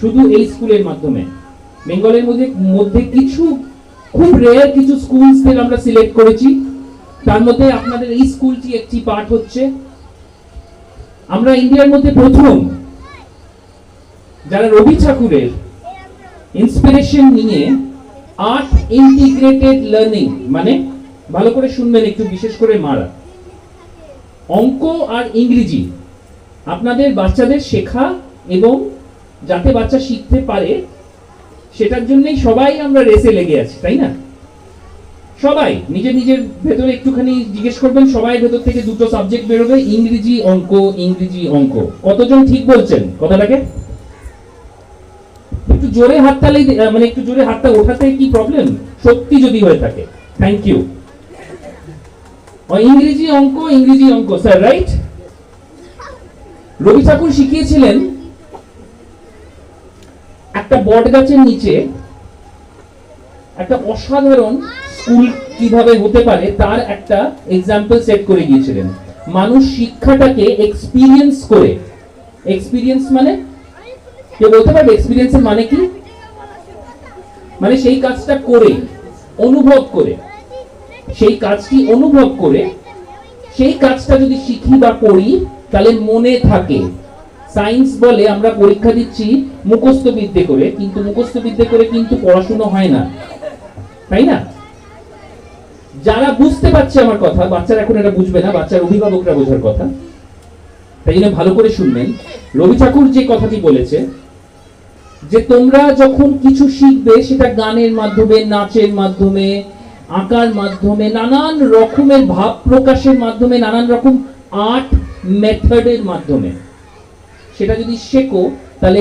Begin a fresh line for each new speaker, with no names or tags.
শুধু এই স্কুলের মাধ্যমে। বেঙ্গলের মধ্যে কিছু খুব রেয়ার কিছু স্কুলস থেকে আমরা সিলেক্ট করেছি, তার মধ্যে আপনাদের এই স্কুলটি একটি পার্ট হচ্ছে। আমরা ইন্ডিয়ার মধ্যে প্রথম যারা রবি ঠাকুরের ইন্সপিরেশন নিয়ে আর্ট ইন্টিগ্রেটেড লার্নিং, মানে ভালো করে শুনবেন একটু, বিশেষ করে মারা, অঙ্ক আর ইংরেজি আপনাদের বাচ্চাদের শেখা এবং যাতে বাচ্চা শিখতে পারে সেটার জন্যই সবাই আমরা রেসে লেগে আছি, তাই না? সবাই নিজের নিজের ভেতরে একটুখানি জিজ্ঞেস করবেন, সবাই ভেতর থেকে দুটো সাবজেক্ট বেরোবে, ইংরেজি অঙ্ক, ইংরেজি অঙ্ক। কতজন ঠিক বলছেন কথাটাকে? একটু জোরে হাততালি, মানে একটু জোরে হাতটা ওঠাতে কি প্রবলেম? সত্যি যদি হয়ে থাকে থ্যাংক ইউ। ইংরেজি অঙ্ক, ইংরেজি অঙ্ক স্যার, রাইট? রবি ঠাকুর শিখিয়েছিলেন একটা বট গাছের নিচে একটা অসাধারণ স্কুল কিভাবে হতে পারে তার একটা এক্সাম্পল সেট করে গিয়েছিলেন। মানুষ শিক্ষাটাকে এক্সপিরিয়েন্স করে, এক্সপিরিয়েন্স মানে কে বলতে পারবে এক্সপিরিয়েন্সের মানে কি? মানে সেই কাজটা করে, অনুভব করে, সেই কাজটি অনুভব করে সেই কাজটা যদি শিখি বা পড়ি তাহলে মনে থাকে। সায়েন্স বলে আমরা পরীক্ষা দিচ্ছি মুখস্থ বিদ্যে করে, কিন্তু মুখস্থ বিদ্যে করে কিন্তু পড়াশোনা হয় না, তাই না? যারা বুঝতে পারছে আমার কথা, বাচ্চারা এখন এটা বুঝবে না, বাচ্চার অভিভাবকরা বোঝার কথা, তাই জন্য ভালো করে শুনবেন। রবি ঠাকুর যে কথাটি বলেছে যে তোমরা যখন কিছু শিখবে সেটা গানের মাধ্যমে, নাচের মাধ্যমে, আঁকার মাধ্যমে, নানান রকমের ভাব প্রকাশের মাধ্যমে, নানান রকম আর্ট মেথডের মাধ্যমে সেটা যদি শেখো তাহলে